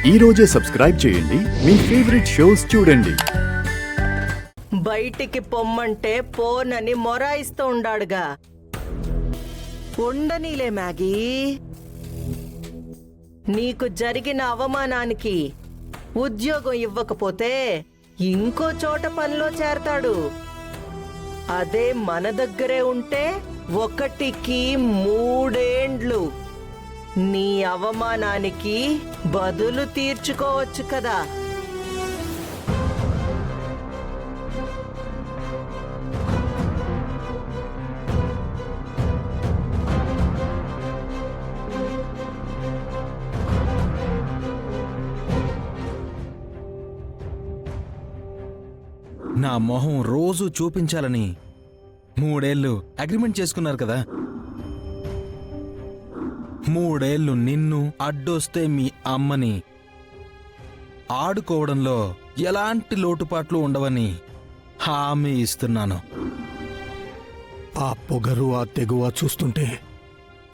ఈ రోజే సబ్స్క్రైబ్ చేయండి, మీ ఫేవరెట్ షోస్ చూడండి. బయటికి పొమ్మంటే పోనని మొరాయిస్తూ ఉండాడుగా. ఉండనీలే మ్యాగీ. నీకు జరిగిన అవమానానికి ఉద్యోగం ఇవ్వకపోతే ఇంకో చోట పనిలో చేరతాడు. అదే మన దగ్గరే ఉంటే 1కి 3 ఏండ్లు నీ అవమానానికి బదులు తీర్చుకోవచ్చు కదా. నా మొహం రోజు చూపించాలని 3 ఏళ్ళు అగ్రిమెంట్ చేసుకున్నారు కదా. 3 ఏళ్ళు నిన్ను అడ్డొస్తే మీ అమ్మని ఆడుకోవడంలో ఎలాంటి లోటుపాట్లు ఉండవని హామీ ఇస్తున్నాను. ఆ పొగరు, ఆ తెగువ చూస్తుంటే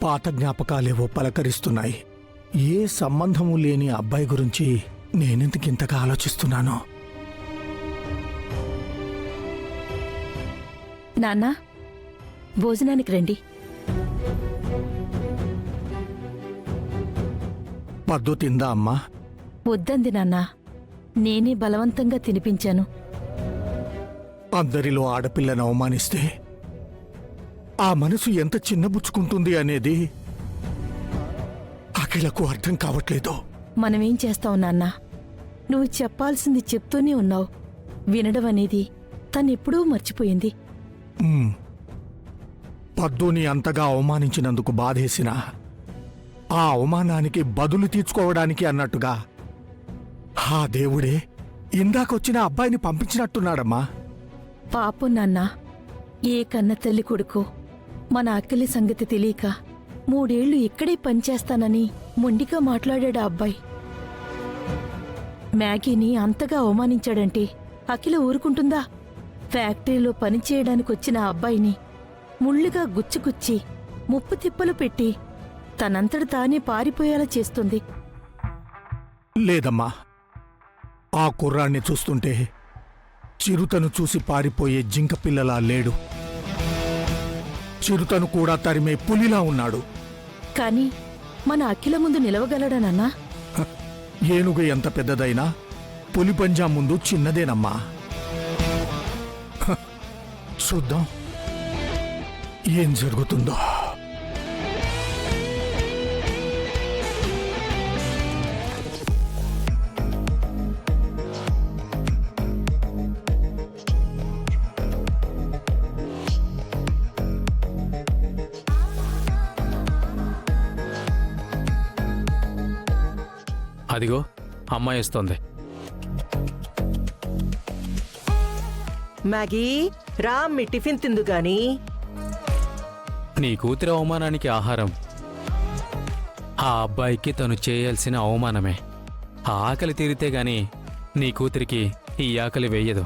పాత జ్ఞాపకాలేవో పలకరిస్తున్నాయి. ఏ సంబంధము లేని అబ్బాయి గురించి నేనెందుకింతగా ఆలోచిస్తున్నాను? నాన్నా, భోజనానికి రండి. పద్దు తిందా అమ్మా? వద్దంది నాన్నా, నేనే బలవంతంగా తినిపించాను. అందరిలో ఆడపిల్లను అవమానిస్తే ఆ మనసు ఎంత చిన్నబుచ్చుకుంటుంది అనేది అఖిలకు అర్థం కావట్లేదు. మనమేం చేస్తావు నాన్నా? నువ్వు చెప్పాల్సింది చెప్తూనే ఉన్నావు. వినడం అనేది తనెప్పుడూ మర్చిపోయింది. పద్దుని అంతగా అవమానించినందుకు బాధేసినా ఆ అవమానానికి బదులు తీర్చుకోవడానికి అన్నట్టుగా ఆ దేవుడే ఇందాకొచ్చిన అబ్బాయిని పంపించినట్టున్నాడమ్మా. పాపం నాన్నా, ఏ కన్న తల్లి కొడుకో మన అక్కలి సంగతి తెలియక 3 ఏళ్లు ఇక్కడే పనిచేస్తానని మొండిగా మాట్లాడాడు ఆ అబ్బాయి. మ్యాగీని అంతగా అవమానించాడంటే అఖిల ఊరుకుంటుందా? ఫ్యాక్టరీలో పనిచేయడానికి వచ్చిన ఆ అబ్బాయిని ముళ్ళుగా గుచ్చుకుచ్చి ముప్పు తిప్పలు పెట్టి తనంతట తానే పారిపోయేలా చేస్తుంది. లేదమ్మా, ఆ కుర్రాన్ని చూస్తుంటే చిరుతను చూసి పారిపోయే జింక పిల్లలా లేడు. చిరుతను కూడా తరిమే పులిలా ఉన్నాడు. కాని మన అఖిల ముందు నిలవగలడనన్నా? ఏనుగు ఎంత పెద్దదైనా పులి పంజా ముందు చిన్నదేనమ్మా. చూద్దాం ఏం జరుగుతుందో. అదిగో అమ్మాయి వస్తోంది. మ్యాగీ, రా మీ టిఫిన్ తిందు గాని. నీ కూతురి అవమానానికి ఆహారం ఆ అబ్బాయికి తను చేయాల్సిన అవమానమే. ఆ ఆకలి తీరితే గాని నీ కూతురికి ఈ ఆకలి వెయ్యదు.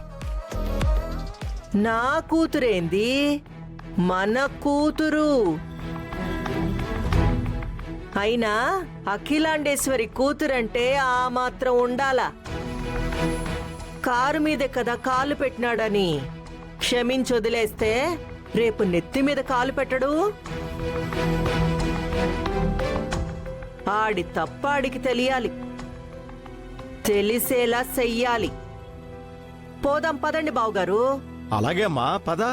నా కూతురేంది, మన కూతురు. అయినా అఖిలాండేశ్వరి కూతురంటే ఆ మాత్రం ఉండాలా? కారు మీదే కదా కాలు పెట్టినాడని క్షమించొదిలేస్తే రేపు నెత్తి మీద కాలు పెట్టడు. ఆడి తప్పాడికి తెలియాలి, తెలిసేలా చెయ్యాలి. పోదాం పదండి బావుగారు. అలాగే అమ్మా, పద.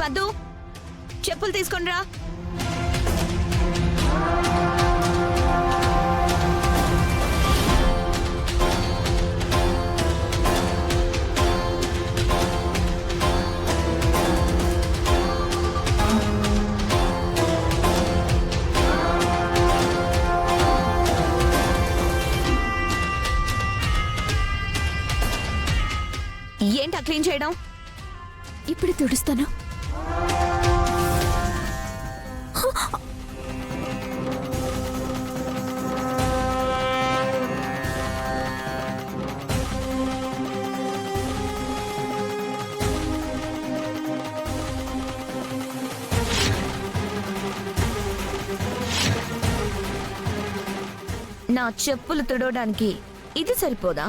పద్దు, చెప్పులు తీసుకొని రా. ఏంటి క్లీన్ చేయడం? ఇప్పుడు తుడుస్తాను. నా చెప్పులు తుడవడానికి ఇది సరిపోదా?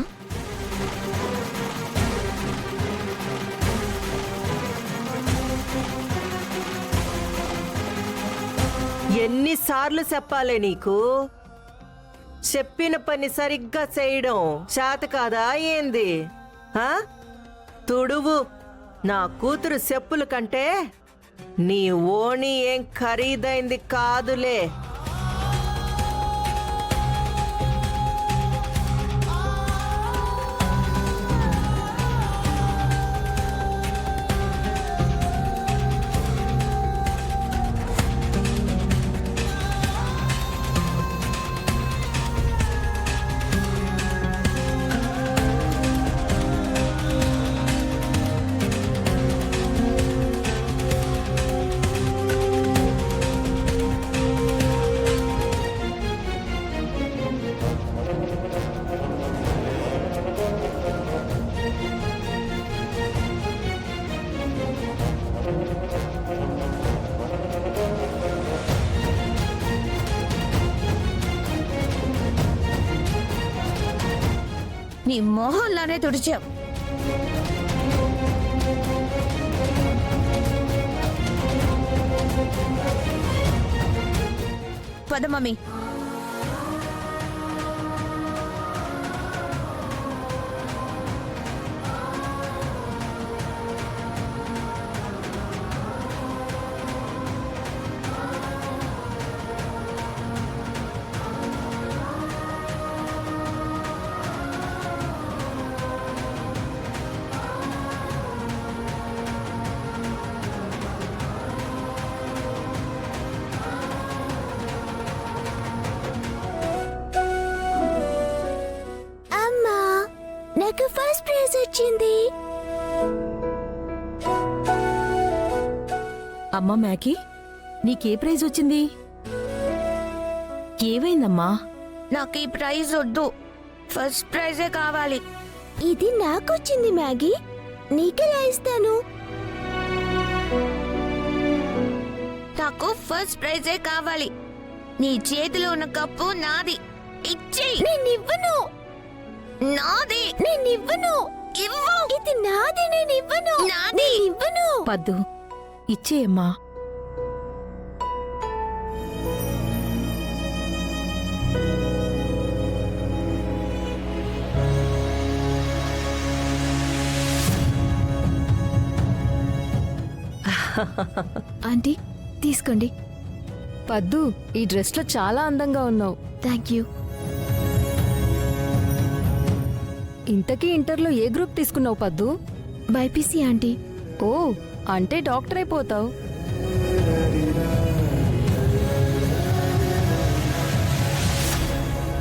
ఎన్నిసార్లు చెప్పాలే నీకు? చెప్పిన పని సరిగ్గా చేయడం చేత కాదా ఏంది? ఆ? తుడువు. నా కూతురు చెప్పుల కంటే నీ ఓణి ఏం ఖరీదైంది కాదులే. నీ మొహంలానే తుడిచావు. పద మమ్మీ. అమ్మా, నాకు ఫస్ట్ ప్రైజ్ వచ్చింది. అమ్మా మ్యాకీ, నీకే ప్రైజ్ వచ్చింది? ఏవైందమ్మా? నాకు ఈ ప్రైజ్ వద్దు, ఫస్ట్ ప్రైజే కావాలి. ఇది నాకొచ్చింది మ్యాగీ, నీకెలా ఇస్తాను? నాకు ఫస్ట్ ప్రైజే కావాలి. నీ చేతిలో ఉన్న కప్పు నాది, ఇచ్చేయ్. నేనివ్వను. నాది. నేనివ్వను. ఇవ్వు. ఇది నాది. నేనివ్వను. నాది. నేనివ్వను. పద్దు, ఇచ్చేయమ్మా. ఆంటీ, తీసుకోండి. పద్దు, ఈ డ్రెస్లో చాలా అందంగా ఉన్నావు. Thank you. ఇంతకీ ఇంటర్లో ఏ గ్రూప్ తీసుకున్నావు పద్దు? BiPC aunty. ఓ, అంటే డాక్టర్ అయిపోతావు.